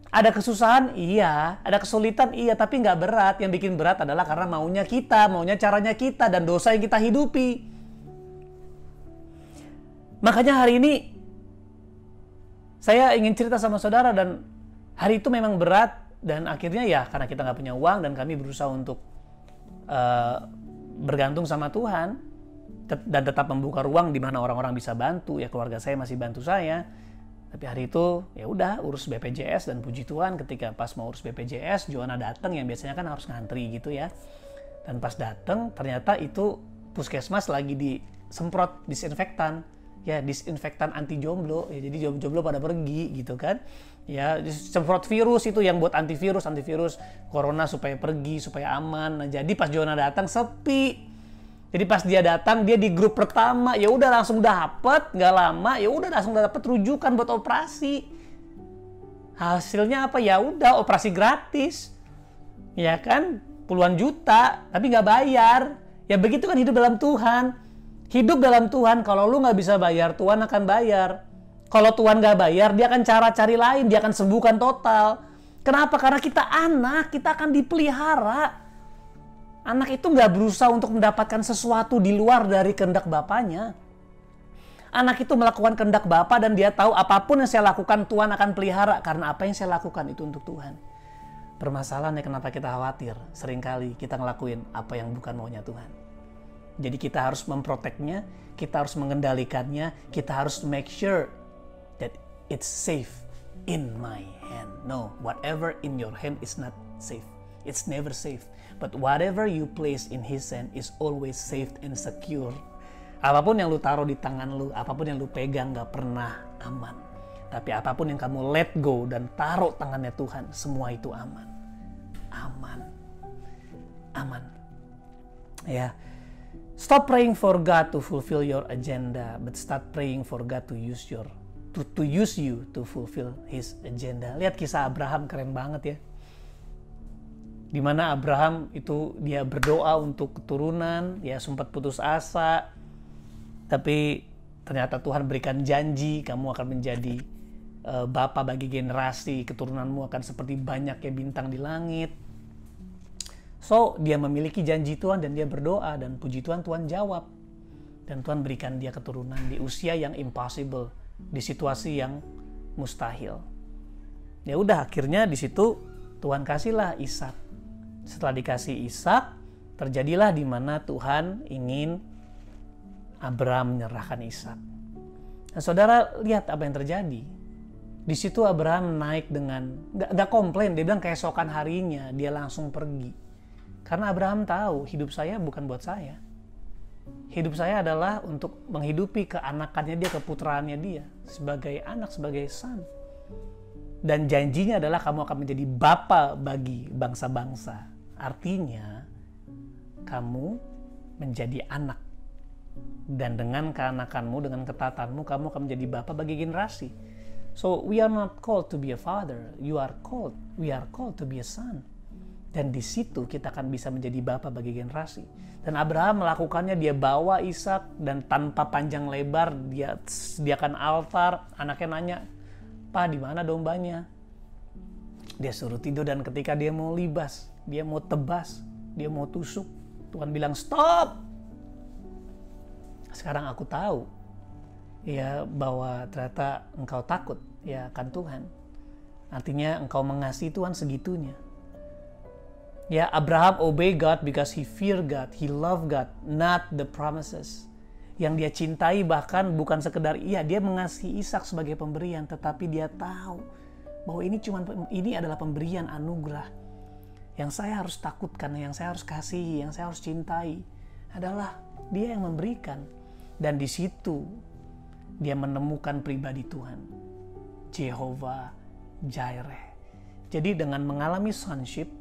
D: Ada kesusahan? Iya. Ada kesulitan? Iya. Tapi nggak berat. Yang bikin berat adalah karena maunya kita, maunya caranya kita, dan dosa yang kita hidupi. Makanya hari ini saya ingin cerita sama saudara, dan hari itu memang berat, dan akhirnya ya karena kita nggak punya uang dan kami berusaha untuk bergantung sama Tuhan dan tetap membuka ruang di mana orang-orang bisa bantu. Ya keluarga saya masih bantu saya. Tapi hari itu ya udah urus BPJS, dan puji Tuhan ketika pas mau urus BPJS, Joanna datang yang biasanya kan harus ngantri gitu ya. Dan pas datang ternyata itu puskesmas lagi disemprot disinfektan. Ya disinfektan anti jomblo. Ya, jadi jomblo pada pergi gitu kan. Ya semprot virus itu yang buat antivirus corona supaya pergi, supaya aman. Nah, jadi pas Joanna datang sepi. Jadi pas dia datang, dia di grup pertama, ya udah langsung dapet, nggak lama, ya udah langsung dapet rujukan buat operasi. Hasilnya apa? Ya udah operasi gratis, ya kan, puluhan juta, tapi nggak bayar. Ya begitu kan hidup dalam Tuhan. Hidup dalam Tuhan, kalau lu nggak bisa bayar, Tuhan akan bayar. Kalau Tuhan nggak bayar, dia akan cari lain, dia akan sembuhkan total. Kenapa? Karena kita anak, kita akan dipelihara. Anak itu nggak berusaha untuk mendapatkan sesuatu di luar dari kehendak Bapaknya. Anak itu melakukan kehendak Bapa, dan dia tahu apapun yang saya lakukan Tuhan akan pelihara, karena apa yang saya lakukan itu untuk Tuhan. Permasalahannya kenapa kita khawatir? Seringkali kita ngelakuin apa yang bukan maunya Tuhan. Jadi kita harus memproteknya, kita harus mengendalikannya, kita harus make sure that it's safe in my hand. No, whatever in your hand is not safe. It's never safe. But whatever you place in His hand is always safe and secure. Apapun yang lu taruh di tangan lu, apapun yang lu pegang gak pernah aman. Tapi apapun yang kamu let go dan taruh tangannya Tuhan, semua itu aman. Aman. Aman. Ya. Stop praying for God to fulfill your agenda, but start praying for God to use you to fulfill His agenda. Lihat kisah Abraham, keren banget ya. Di mana Abraham itu dia berdoa untuk keturunan, ya sempat putus asa, tapi ternyata Tuhan berikan janji, kamu akan menjadi bapa bagi generasi, keturunanmu akan seperti banyaknya bintang di langit. So, dia memiliki janji Tuhan dan dia berdoa, dan puji Tuhan, Tuhan jawab. Dan Tuhan berikan dia keturunan di usia yang impossible, di situasi yang mustahil. Ya udah, akhirnya di situ Tuhan kasihlah Ishak. Setelah dikasih Ishak, terjadilah di mana Tuhan ingin Abraham menyerahkan Ishak. Nah, saudara lihat apa yang terjadi. Di situ Abraham naik dengan gak komplain, dia bilang keesokan harinya dia langsung pergi. Karena Abraham tahu hidup saya bukan buat saya. Hidup saya adalah untuk menghidupi keanakannya dia, keputraannya dia. Sebagai anak, sebagai son. Dan janjinya adalah kamu akan menjadi bapa bagi bangsa-bangsa. Artinya, kamu menjadi anak. Dan dengan keanakanmu, dengan ketaatanmu, kamu akan menjadi bapa bagi generasi. So, we are not called to be a father. We are called to be a son. Dan di situ kita akan bisa menjadi bapa bagi generasi. Dan Abraham melakukannya, dia bawa Ishak dan tanpa panjang lebar dia sediakan altar. Anaknya nanya, "Pa, di mana dombanya?" Dia suruh tidur, dan ketika dia mau libas, dia mau tebas, dia mau tusuk, Tuhan bilang, "Stop! Sekarang aku tahu ya bahwa ternyata engkau takut ya akan Tuhan. Artinya engkau mengasihi Tuhan segitunya." Ya, Abraham obey God because he fear God, he love God, not the promises. Yang dia cintai bahkan bukan sekedar dia mengasihi Ishak sebagai pemberian, tetapi dia tahu bahwa ini adalah pemberian anugerah. Yang saya harus takutkan, yang saya harus kasihi, yang saya harus cintai adalah Dia yang memberikan. Dan di situ dia menemukan pribadi Tuhan, Jehovah Jireh. Jadi dengan mengalami sonship,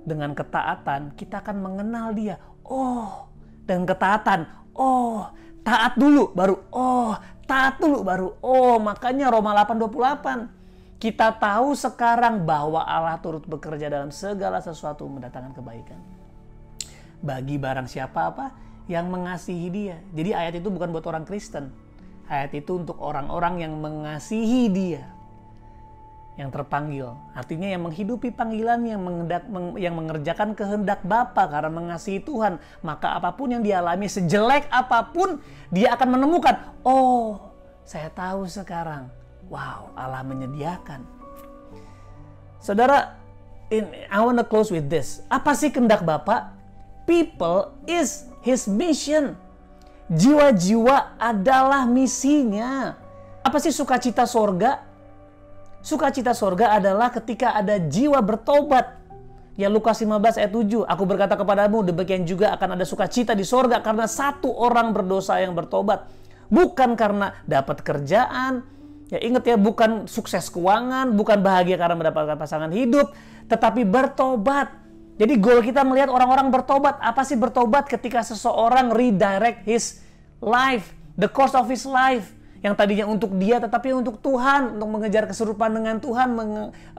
D: dengan ketaatan, kita akan mengenal Dia. Oh, dengan ketaatan, taat dulu baru, taat dulu baru. Makanya Roma 8:28. Kita tahu sekarang bahwa Allah turut bekerja dalam segala sesuatu mendatangkan kebaikan. Bagi barang siapa yang mengasihi Dia. Jadi ayat itu bukan buat orang Kristen. Ayat itu untuk orang-orang yang mengasihi Dia. Yang terpanggil, artinya yang menghidupi panggilan, yang mengerjakan kehendak Bapa karena mengasihi Tuhan. Maka apapun yang dia alami, sejelek apapun, dia akan menemukan, saya tahu sekarang, wow, Allah menyediakan. Saudara, I want to close with this. Apa sih kehendak Bapa? People is His mission. Jiwa-jiwa adalah misinya. Apa sih sukacita sorga? Sukacita sorga adalah ketika ada jiwa bertobat. Ya, Lukas 15 ayat 7. Aku berkata kepadamu, demikian juga akan ada sukacita di sorga karena satu orang berdosa yang bertobat. Bukan karena dapat kerjaan. Ya, ingat ya, bukan sukses keuangan, bukan bahagia karena mendapatkan pasangan hidup, tetapi bertobat. Jadi goal kita melihat orang-orang bertobat. Apa sih bertobat? Ketika seseorang redirect his life, the course of his life. Yang tadinya untuk dia tetapi untuk Tuhan, untuk mengejar keserupan dengan Tuhan,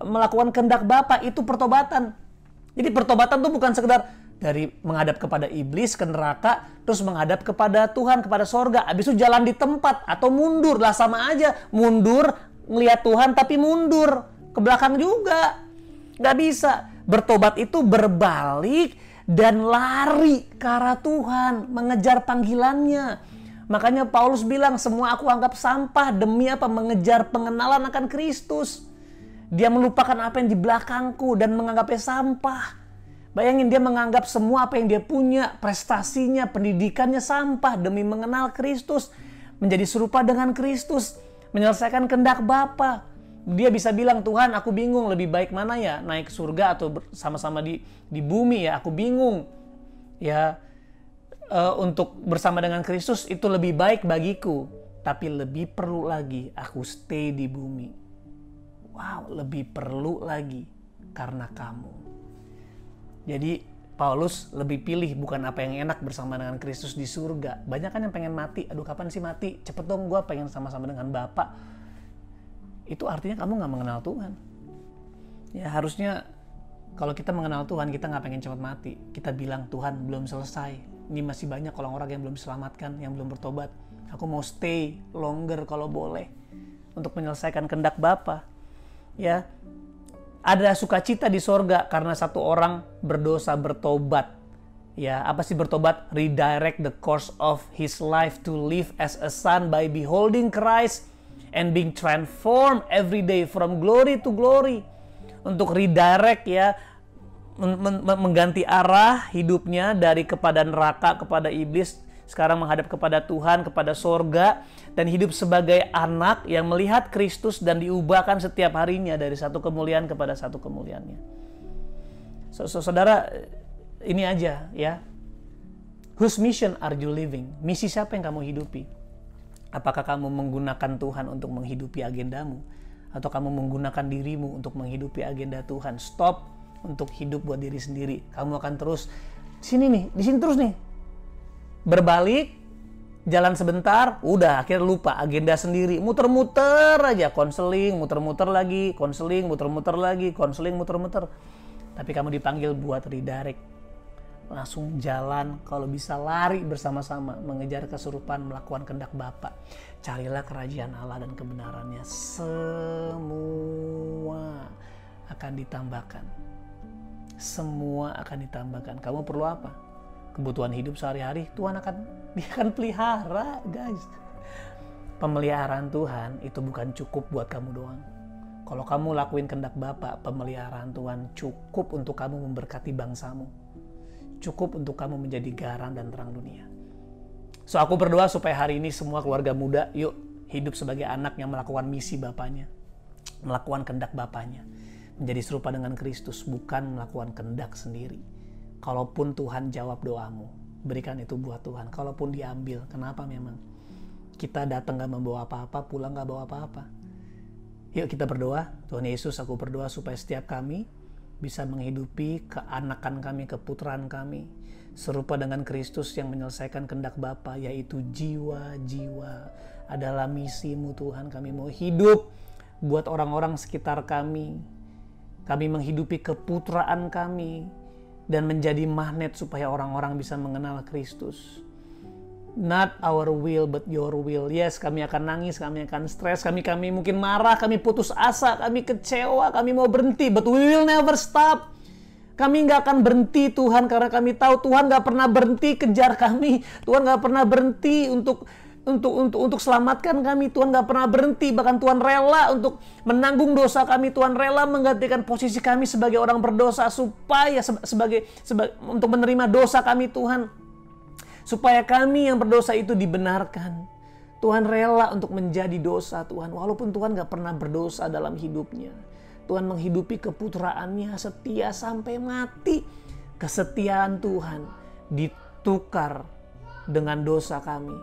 D: melakukan kehendak Bapa, itu pertobatan. Jadi pertobatan itu bukan sekedar dari menghadap kepada iblis, ke neraka, terus menghadap kepada Tuhan, kepada sorga, habis itu jalan di tempat atau mundur, lah sama aja. Mundur, ngelihat Tuhan tapi mundur, ke belakang juga. Gak bisa. Bertobat itu berbalik dan lari ke arah Tuhan, mengejar panggilannya. Makanya Paulus bilang, semua aku anggap sampah demi apa? Mengejar pengenalan akan Kristus. Dia melupakan apa yang di belakangku dan menganggapnya sampah. Bayangin dia menganggap semua apa yang dia punya, prestasinya, pendidikannya sampah demi mengenal Kristus, menjadi serupa dengan Kristus, menyelesaikan kehendak Bapa. Dia bisa bilang, Tuhan aku bingung lebih baik mana ya, naik ke surga atau sama-sama di bumi ya, aku bingung. Ya, untuk bersama dengan Kristus itu lebih baik bagiku, tapi lebih perlu lagi aku stay di bumi. Wow, lebih perlu lagi karena kamu. Jadi Paulus lebih pilih bukan apa yang enak bersama dengan Kristus di surga. Banyak kan yang pengen mati, aduh kapan sih mati? Cepet dong, gue pengen sama-sama dengan Bapa. Itu artinya kamu gak mengenal Tuhan. Ya harusnya kalau kita mengenal Tuhan, kita gak pengen cepat mati. Kita bilang, Tuhan belum selesai. Ini masih banyak orang-orang yang belum diselamatkan, yang belum bertobat. Aku mau stay longer kalau boleh untuk menyelesaikan kehendak Bapa. Ya, ada sukacita di sorga karena satu orang berdosa bertobat. Ya, apa sih bertobat? Redirect the course of his life to live as a son by beholding Christ and being transformed every day from glory to glory. Untuk redirect ya, mengganti arah hidupnya dari kepada neraka, kepada iblis, sekarang menghadap kepada Tuhan, kepada sorga, dan hidup sebagai anak yang melihat Kristus dan diubahkan setiap harinya dari satu kemuliaan kepada satu kemuliaannya. Saudara, ini aja ya. Whose mission are you living? Misi siapa yang kamu hidupi? Apakah kamu menggunakan Tuhan untuk menghidupi agendamu? Atau kamu menggunakan dirimu untuk menghidupi agenda Tuhan? Stop untuk hidup buat diri sendiri. Kamu akan terus di sini terus nih. Berbalik, jalan sebentar, udah akhirnya lupa agenda sendiri. Muter-muter aja, konseling, muter-muter lagi, konseling, muter-muter lagi, konseling, muter-muter. Tapi kamu dipanggil buat redirect. Langsung jalan, kalau bisa lari bersama-sama, mengejar kesurupan, melakukan kehendak Bapa. Carilah kerajaan Allah dan kebenarannya. Semua akan ditambahkan. Semua akan ditambahkan. Kamu perlu apa? Kebutuhan hidup sehari-hari, dia akan pelihara, guys. Pemeliharaan Tuhan itu bukan cukup buat kamu doang. Kalau kamu lakuin kehendak Bapa, pemeliharaan Tuhan cukup untuk kamu memberkati bangsamu. Cukup untuk kamu menjadi garam dan terang dunia. So aku berdoa supaya hari ini semua keluarga muda, yuk hidup sebagai anak yang melakukan misi Bapanya. Melakukan kehendak Bapanya. Menjadi serupa dengan Kristus, bukan melakukan kehendak sendiri. Kalaupun Tuhan jawab doamu, berikan itu buat Tuhan. Kalaupun diambil, kenapa memang? Kita datang gak membawa apa-apa, pulang gak bawa apa-apa. Yuk kita berdoa. Tuhan Yesus, aku berdoa supaya setiap kami bisa menghidupi keanakan kami, keputraan kami, serupa dengan Kristus yang menyelesaikan kehendak Bapa, yaitu jiwa-jiwa adalah misimu Tuhan. Kami mau hidup buat orang-orang sekitar kami. Kami menghidupi keputraan kami dan menjadi magnet supaya orang-orang bisa mengenal Kristus. Not our will, but your will. Yes, kami akan nangis, kami akan stres, kami mungkin marah, kami putus asa, kami kecewa, kami mau berhenti. But we will never stop. Kami nggak akan berhenti Tuhan, karena kami tahu Tuhan nggak pernah berhenti kejar kami. Tuhan nggak pernah berhenti untuk selamatkan kami. Tuhan nggak pernah berhenti, bahkan Tuhan rela untuk menanggung dosa kami. Tuhan rela menggantikan posisi kami sebagai orang berdosa supaya untuk menerima dosa kami Tuhan. Supaya kami yang berdosa itu dibenarkan. Tuhan rela untuk menjadi dosa Tuhan. Walaupun Tuhan gak pernah berdosa dalam hidupnya. Tuhan menghidupi keputraannya setia sampai mati. Kesetiaan Tuhan ditukar dengan dosa kami.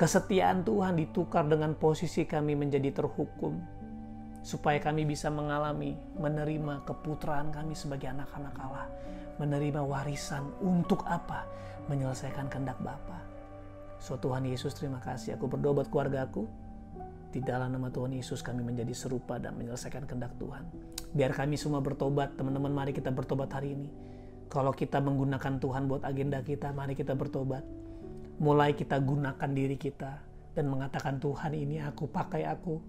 D: Kesetiaan Tuhan ditukar dengan posisi kami menjadi terhukum. Supaya kami bisa menerima keputraan kami sebagai anak-anak Allah. Menerima warisan untuk apa? Menyelesaikan kehendak Bapa. So Tuhan Yesus, terima kasih. Aku berdoa buat keluargaku. Di dalam nama Tuhan Yesus kami menjadi serupa dan menyelesaikan kehendak Tuhan. Biar kami semua bertobat. Teman-teman, mari kita bertobat hari ini. Kalau kita menggunakan Tuhan buat agenda kita, mari kita bertobat. Mulai kita gunakan diri kita dan mengatakan, Tuhan ini aku, pakai aku.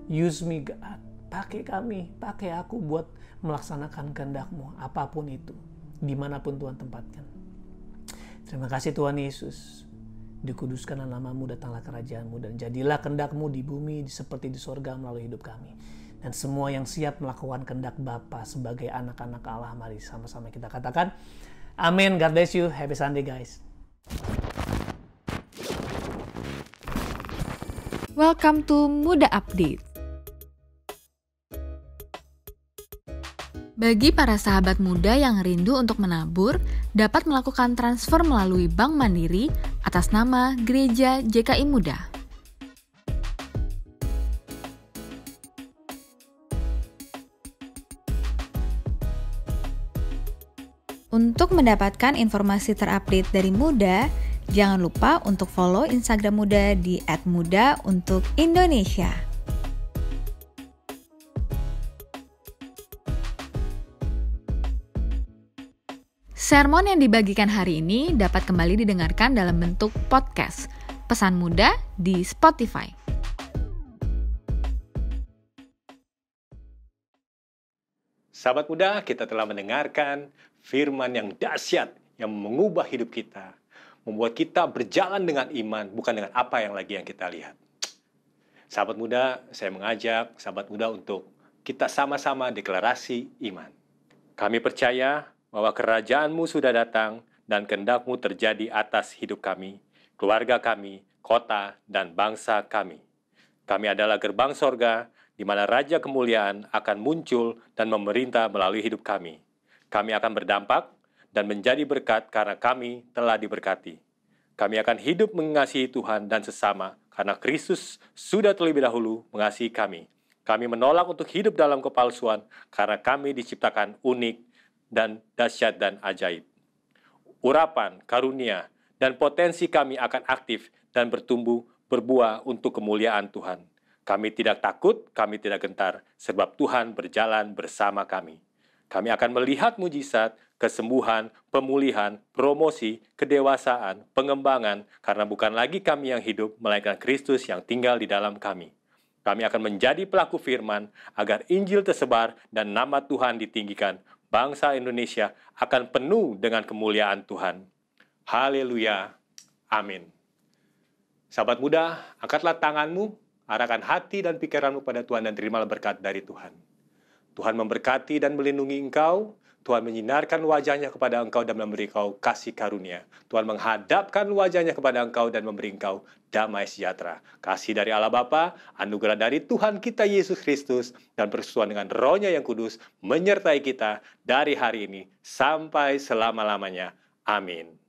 D: Use me God. Pakai kami, pakai aku buat melaksanakan kehendak-Mu, apapun itu, dimanapun Tuhan tempatkan. Terima kasih Tuhan Yesus. Dikuduskanlah nama-Mu, datanglah kerajaan-Mu, dan jadilah kehendak-Mu di bumi seperti di sorga melalui hidup kami. dan semua yang siap melakukan kehendak Bapa sebagai anak-anak Allah. Mari sama-sama kita katakan, amin. God bless you. Happy Sunday, guys.
E: Welcome to Muda Update. Bagi para sahabat muda yang rindu untuk menabur, dapat melakukan transfer melalui Bank Mandiri atas nama Gereja JKI Muda. Untuk mendapatkan informasi terupdate dari Muda, jangan lupa untuk follow Instagram Muda di @muda_untuk_Indonesia. Sermon yang dibagikan hari ini dapat kembali didengarkan dalam bentuk podcast Pesan Muda di Spotify.
F: Sahabat muda, kita telah mendengarkan firman yang dahsyat yang mengubah hidup kita, membuat kita berjalan dengan iman, bukan dengan apa yang kita lihat. Sahabat muda, saya mengajak sahabat muda untuk kita sama-sama deklarasi iman. Kami percaya bahwa kerajaan-Mu sudah datang dan kehendak-Mu terjadi atas hidup kami, keluarga kami, kota, dan bangsa kami. Kami adalah gerbang sorga, di mana Raja Kemuliaan akan muncul dan memerintah melalui hidup kami. Kami akan berdampak dan menjadi berkat karena kami telah diberkati. Kami akan hidup mengasihi Tuhan dan sesama karena Kristus sudah terlebih dahulu mengasihi kami. Kami menolak untuk hidup dalam kepalsuan karena kami diciptakan unik dan dahsyat dan ajaib. Urapan, karunia, dan potensi kami akan aktif dan bertumbuh berbuah untuk kemuliaan Tuhan. Kami tidak takut, kami tidak gentar, sebab Tuhan berjalan bersama kami. Kami akan melihat mujizat, kesembuhan, pemulihan, promosi, kedewasaan, pengembangan, karena bukan lagi kami yang hidup, melainkan Kristus yang tinggal di dalam kami. Kami akan menjadi pelaku firman, agar Injil tersebar dan nama Tuhan ditinggikan. Bangsa Indonesia akan penuh dengan kemuliaan Tuhan. Haleluya. Amin. Sahabat muda, angkatlah tanganmu, arahkan hati dan pikiranmu pada Tuhan dan terimalah berkat dari Tuhan. Tuhan memberkati dan melindungi engkau. Tuhan menyinarkan wajahnya kepada engkau dan memberi engkau kasih karunia. Tuhan menghadapkan wajahnya kepada engkau dan memberi engkau damai sejahtera. Kasih dari Allah Bapa, anugerah dari Tuhan kita Yesus Kristus, dan persekutuan dengan Roh-Nya yang kudus menyertai kita dari hari ini sampai selama-lamanya. Amin.